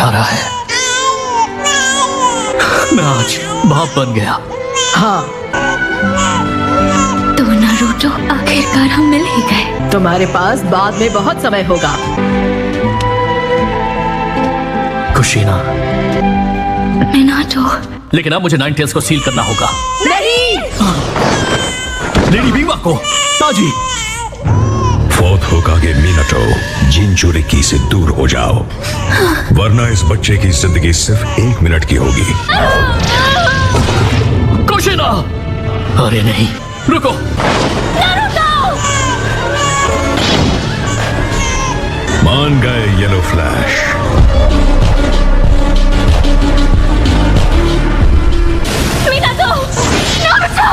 समझा रहा है। मैं आज बाप बन गया। हाँ, तो नारुतो आखिरकार हम मिल ही गए। तुम्हारे पास बाद में बहुत समय होगा। कुशीना, मिनाटो। लेकिन अब मुझे नाइन टेल्स को सील करना होगा। नहीं! लेडी बीवा को, ताजी। फोर्थ होकागे मिनाटो, जिंचुरिकी से दूर हो जाओ, वरना इस बच्चे की जिंदगी सिर्फ 1 मिनट की होगी। कुशीना! अरे नहीं, रुको। मान गए येलो फ्लैश। मिनाटो! नारुतो!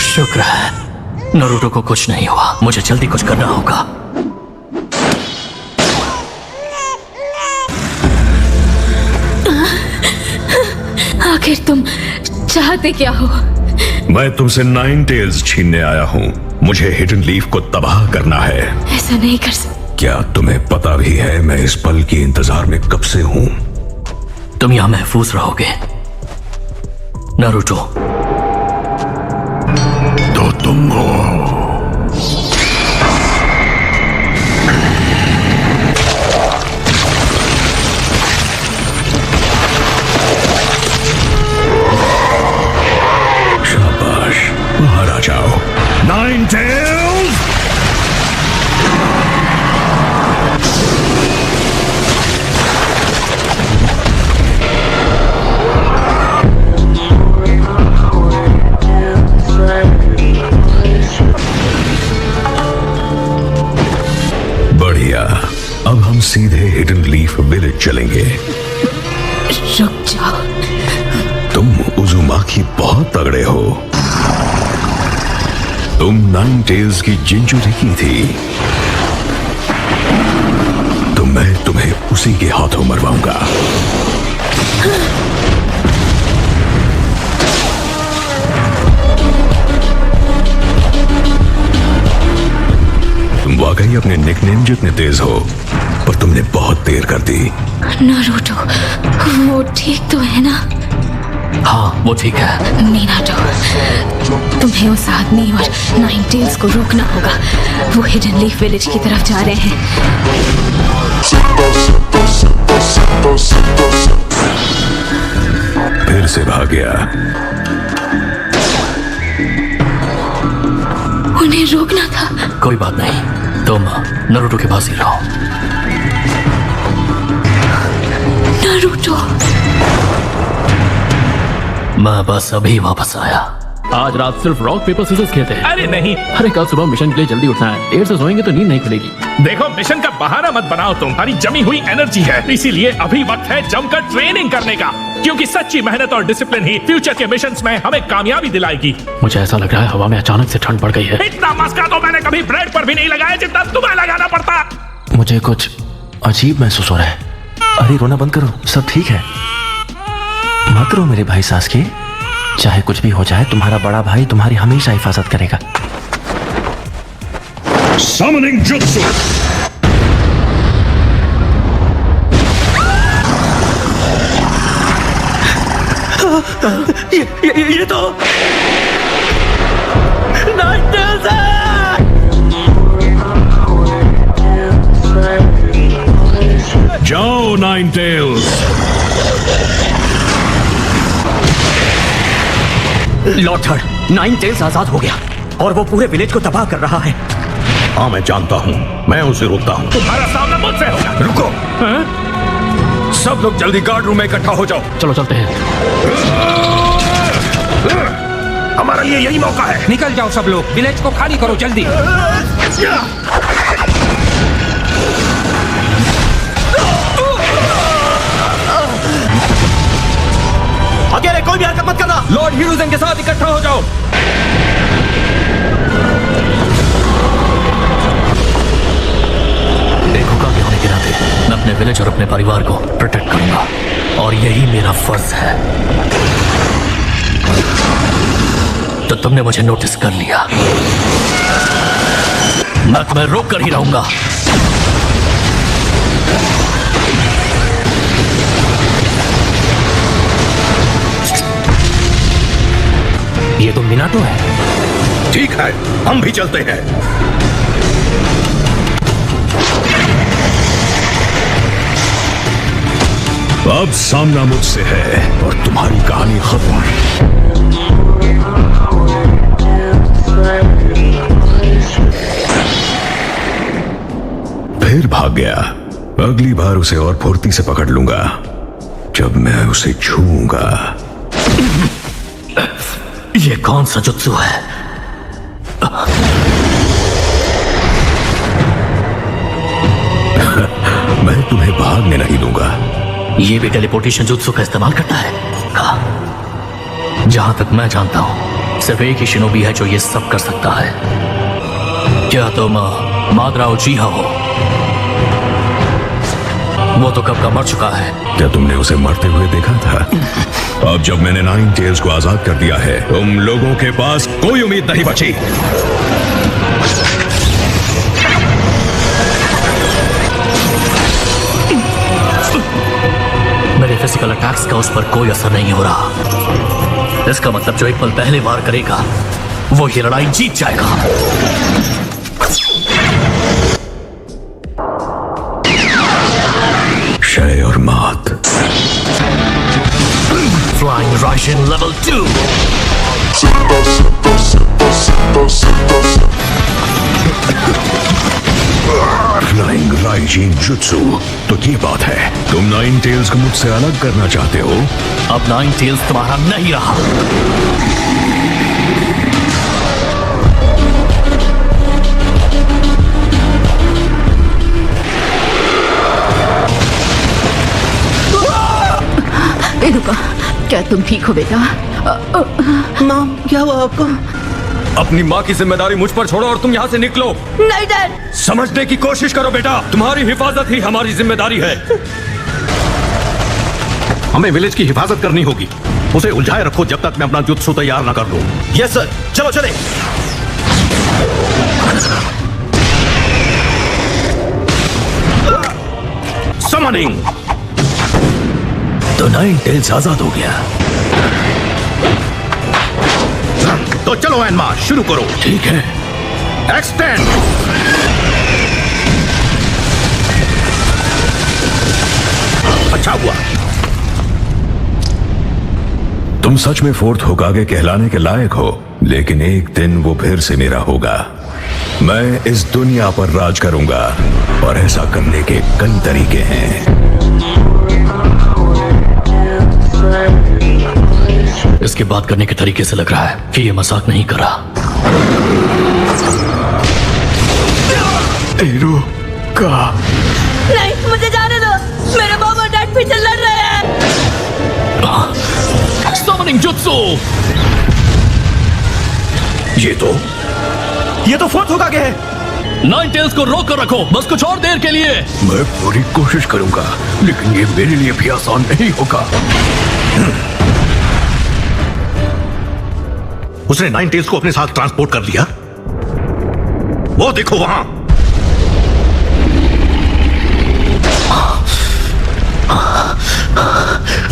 शुक्र है नारुतो को कुछ नहीं हुआ। मुझे जल्दी कुछ करना होगा। आखिर तुम चाहते क्या हो? मैं तुमसे 9 टेल्स छीनने आया हूँ। मुझे हिडन लीफ को तबाह करना है। ऐसा नहीं कर सकते। क्या तुम्हें पता भी है मैं इस पल के इंतजार में कब से हूँ? तुम यहां महफूज रहोगे नारुतो। तो तुम हो। शाबाश, बाहर आ जाओ। 9 टेल्स! बढ़िया, अब हम सीधे हिडन लीफ विलेज चलेंगे। रुक जाओ। तुम उजुमाकी बहुत तगड़े हो। तुम 9 टेल्स की जिंचुरिकी थी, तो मैं तुम्हें उसी के हाथों मरवाऊंगा। तुम वाकई अपने निकनेम जितने तेज हो, पर तुमने बहुत देर कर दी। नारुतो, वो ठीक तो है ना? हाँ, वो ठीक है। मिनाटो, तुम्हें उस आदमी और 9 टेल्स को रोकना होगा। वो हिडन लीफ विलेज की तरफ जा रहे हैं। फिर से भाग गया। उन्हें रोकना था। कोई बात नहीं, तुम नारुतो के पास ही रहो। नारुतो, मैं बस अभी वापस आया। आज रात सिर्फ रॉक पेपर सीजर्स खेलते हैं। अरे नहीं, अरे कल सुबह मिशन के लिए जल्दी उठना है। देर से सोएंगे तो नींद नहीं खुलेगी। देखो मिशन का बहाना मत बनाओ। तुम्हारी जमी हुई एनर्जी है, इसीलिए अभी वक्त है जमकर ट्रेनिंग करने का, क्योंकि सच्ची मेहनत और डिसिप्लिन ही फ्यूचर के मिशंस में हमें कामयाबी दिलाएगी। मुझे ऐसा लग रहा है हवा में अचानक से ठंड पड़ गई है। इतना मस्का तो मैंने कभी ब्रेड पर भी नहीं लगाया जितना तुम्हें लगाना पड़ता। मुझे कुछ अजीब महसूस हो रहा है। अरे रोना बंद करो, सब ठीक है। मत रो मेरे भाई सासके, चाहे कुछ भी हो जाए तुम्हारा बड़ा भाई तुम्हारी हमेशा हिफाजत करेगा। Summoning Jutsu! ये तो 9 टेल्स है! जाओ 9 टेल्स! लॉर्ड थर्ड, 9 टेल्स आजाद हो गया और वो पूरे विलेज को तबाह कर रहा है। हाँ मैं जानता हूँ, मैं उसे रोकता हूँ। तुम्हारा सामना मुझसे होगा। रुको, सब लोग जल्दी गार्ड रूम में इकट्ठा हो जाओ। चलो चलते हैं। हमारा लिए यही मौका है। निकल जाओ सब लोग, विलेज को खाली करो जल्दी। अकेले कोई भी हरकत मत करना। लॉर्ड हीरोजन के साथ इकट्ठा हो जाओ। एक होकागे होने के नाते मैं अपने विलेज और अपने परिवार को प्रोटेक्ट करूंगा, और यही मेरा फर्ज है। तो तुमने मुझे नोटिस कर लिया। मैं तुम्हें रोक कर ही रहूंगा। ये तो मिनाटो है। ठीक है, हम भी चलते हैं। अब सामना मुझसे है और तुम्हारी कहानी खत्म। फिर भाग गया। अगली बार उसे और फुर्ती से पकड़ लूंगा जब मैं उसे छूऊंगा। ये कौन सा जुत्सु है? मैं तुम्हें भागने नहीं दूंगा। ये भी टेलीपोर्टेशन जुत्सु का इस्तेमाल करता है? कहा? जहां तक मैं जानता हूं सिर्फ एक ही शिनोबी है जो ये सब कर सकता है। क्या तुम मादरा उचिहा हो? वो तो कब का मर चुका है। क्या तुमने उसे मरते हुए देखा था? अब जब मैंने नाइन टेल्स को आजाद कर दिया है, तुम लोगों के पास कोई उम्मीद नहीं बची। मेरे फिजिकल अटैक्स का उस पर कोई असर नहीं हो रहा। इसका मतलब जो एक पल पहले वार करेगा वो ये लड़ाई जीत जाएगा। क्षय और मात। Flying Raijin level 2। Flying Raijin jutsu. तो ये बात है, तुम नाइन टेल्स को मुझसे अलग करना चाहते हो? अब नाइन टेल्स तुम्हारा नहीं रहा। रुको, क्या तुम ठीक हो बेटा? माम, क्या हुआ आपको? अपनी माँ की जिम्मेदारी मुझ पर छोड़ो और तुम यहाँ से निकलो। नहीं डैड। समझने की कोशिश करो बेटा, तुम्हारी हिफाजत ही हमारी जिम्मेदारी है। हमें विलेज की हिफाजत करनी होगी। उसे उलझाए रखो जब तक मैं अपना जुत्सु तैयार ना कर लूं। यस सर, चलो चले। समनिंग। तो नाइन टेल्स आजाद हो गया। तो चलो एनमा शुरू करो। ठीक है। एक्सटेंड। अच्छा हुआ। तुम सच में फोर्थ होकागे कहलाने के लायक हो, लेकिन एक दिन वो फिर से मेरा होगा। मैं इस दुनिया पर राज करूंगा और ऐसा करने के कई तरीके हैं। इसके बात करने के तरीके से लग रहा है कि ये मजाक नहीं कर रहा। नहीं, मुझे जाने दो। मेरे मॉम और डैड फिर से लड़ रहे हैं। Summoning jutsu. ये तो फोर्थ होकागे है। नाइन टेल्स को रोक कर रखो, बस कुछ और देर के लिए। मैं पूरी कोशिश करूंगा, लेकिन ये मेरे लिए भी आसान नहीं होगा। उसने नाइन टेल्स को अपने साथ ट्रांसपोर्ट कर लिया। वो देखो वहां।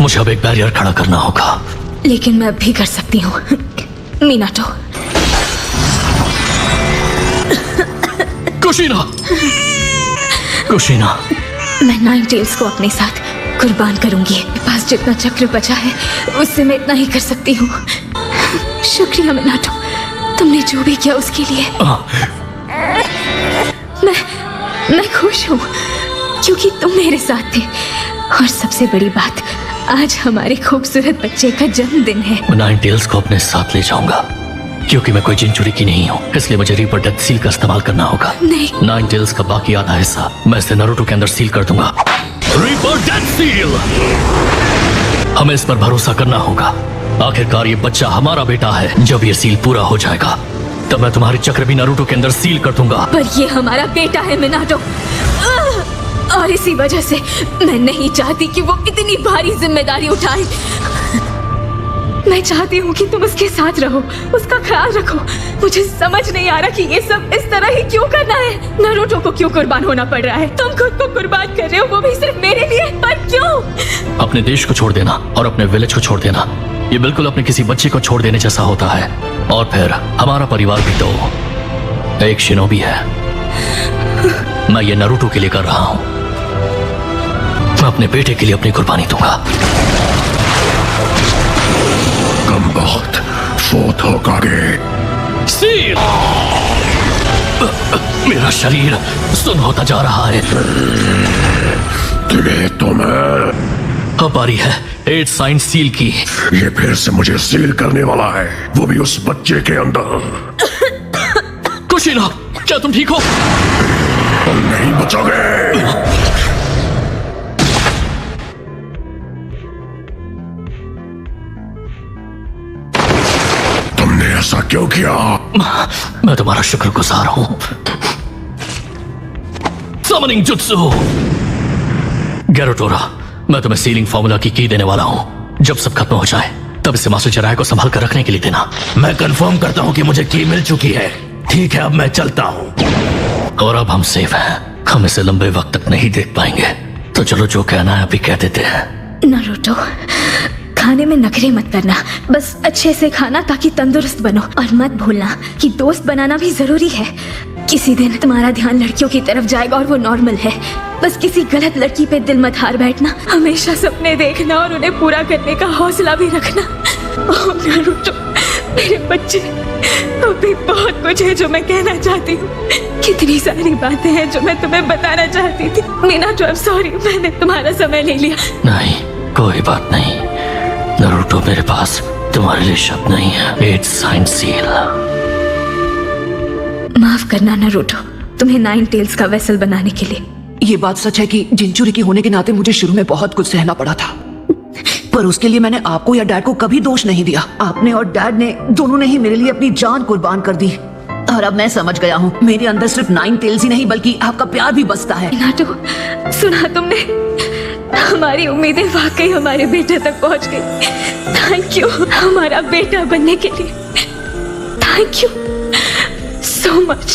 मुझे अब एक बैरियर खड़ा करना होगा। लेकिन मैं अब भी कर सकती हूँ। मिनाटो। कुशीना। कुशीना। मैं नाइन टेल्स को अपने साथ कुर्बान करूंगी। मेरे पास जितना चक्र बचा है उससे मैं इतना ही कर सकती हूँ। शुक्रिया मिनाटो, तुमने जो भी किया उसके लिए। मैं खुश हूँ क्योंकि तुम मेरे साथ थे। और सबसे बड़ी बात, आज हमारे खूबसूरत बच्चे का जन्मदिन है। मैं नाइन टेल्स को अपने साथ ले जाऊंगा क्योंकि मैं कोई जिनचुरी की नहीं हूँ, इसलिए मुझे रीपर डेथ सील का इस्तेमाल करना होगा। नहीं। नाइन टेल्स का बाकी आधा हिस्सा मैं इसे नारुतो के अंदर सील कर दूंगा। Reaper death seal. हमें इस पर भरोसा करना होगा। आखिरकार ये बच्चा हमारा बेटा है। जब ये सील पूरा हो जाएगा तब मैं तुम्हारे चक्र भी नारुतो के अंदर सील कर दूंगा। पर ये हमारा बेटा है मिनाटो, और इसी वजह से मैं नहीं चाहती कि वो इतनी भारी जिम्मेदारी उठाए। मैं चाहती हूँ कि तुम उसके साथ रहो, उसका ख्याल रखो। मुझे समझ नहीं आ रहा कि ये सब इस तरह ही क्यों करना है। नारुतो को क्यों कुर्बान होना पड़ रहा है? तुम खुद को कुर्बान कर रहे हो, वो भी सिर्फ मेरे लिए, पर क्यों? अपने देश को छोड़ देना और अपने विलेज को छोड़ देना, ये बिल्कुल अपने किसी बच्चे को छोड़ देने जैसा होता है। और फिर हमारा परिवार भी तो एक शिनोबी है। मैं ये नारुतो के लिए कर रहा हूं। मैं अपने बेटे के लिए अपनी कुर्बानी दूंगा। कम बहुत फोर्थ होकागे। सील! मेरा शरीर सुन्न होता जा रहा है। तो मैं अब बारी है 8 साइन सील की। ये फिर से मुझे सील करने वाला है, वो भी उस बच्चे के अंदर। कुशिना, क्या तुम ठीक हो? तुम नहीं बचोगे। तुमने ऐसा क्यों किया? मैं तुम्हारा शुक्रगुजार हूं। Summoning jutsu. गैरोटोरा, मैं तुम्हें सीलिंग फॉर्मूला की देने वाला हूं। जब सब खत्म हो जाए तब इसे मास्टर जराय को संभाल कर रखने के लिए देना। मैं कंफर्म करता हूं कि मुझे की मिल चुकी है। ठीक है, अब मैं चलता हूं। और अब हम सेफ हैं। हम इसे लंबे वक्त तक नहीं देख पाएंगे, तो चलो जो कहना है अभी कह देते हैं। नारुतो, खाने में नखरे मत करना, बस अच्छे से खाना ताकि तंदुरुस्त बनो। और मत भूलना कि दोस्त बनाना भी जरूरी है। किसी दिन तुम्हारा ध्यान लड़कियों की तरफ जाएगा और वो नॉर्मल है। बस किसी गलत लड़की पे दिल मत हार बैठना। हमेशा सपने देखना और उन्हें पूरा करने का हौसला भी रखना। ओह नारुतो, मेरे बच्चे, अभी बहुत कुछ है जो मैं कहना चाहती हूँ। कितनी सारी बातें हैं जो मैं तुम्हें बताना चाहती थी। मीनाटो, आई एम सॉरी, मैंने तुम्हारा समय ले लिया। नहीं, कोई बात नहीं नारुतो, मेरे पास तुम्हारे लिए शब्द नहीं है। 8 साइन सील। माफ करना नारुतो, तुम्हें 9 टेल्स का वेसल बनाने के लिए। ये बात सच है कि जिनचुरी होने के नाते मुझे शुरू में बहुत कुछ सहना पड़ा था, पर उसके लिए मैंने आपको या डैड को कभी दोष नहीं दिया। आपने और डैड ने दोनों ने ही मेरे लिए अपनी जान कुर्बान कर दी। और अब मैं समझ गया हूँ, मेरे अंदर सिर्फ 9 टेल्स ही नहीं बल्कि आपका प्यार भी बसता है। मीनाटो, सुना तुमने? हमारी उम्मीदें वाकई हमारे बेटे तक पहुंच गई। थैंक यू हमारा बेटा बनने के लिए। Thank you so much.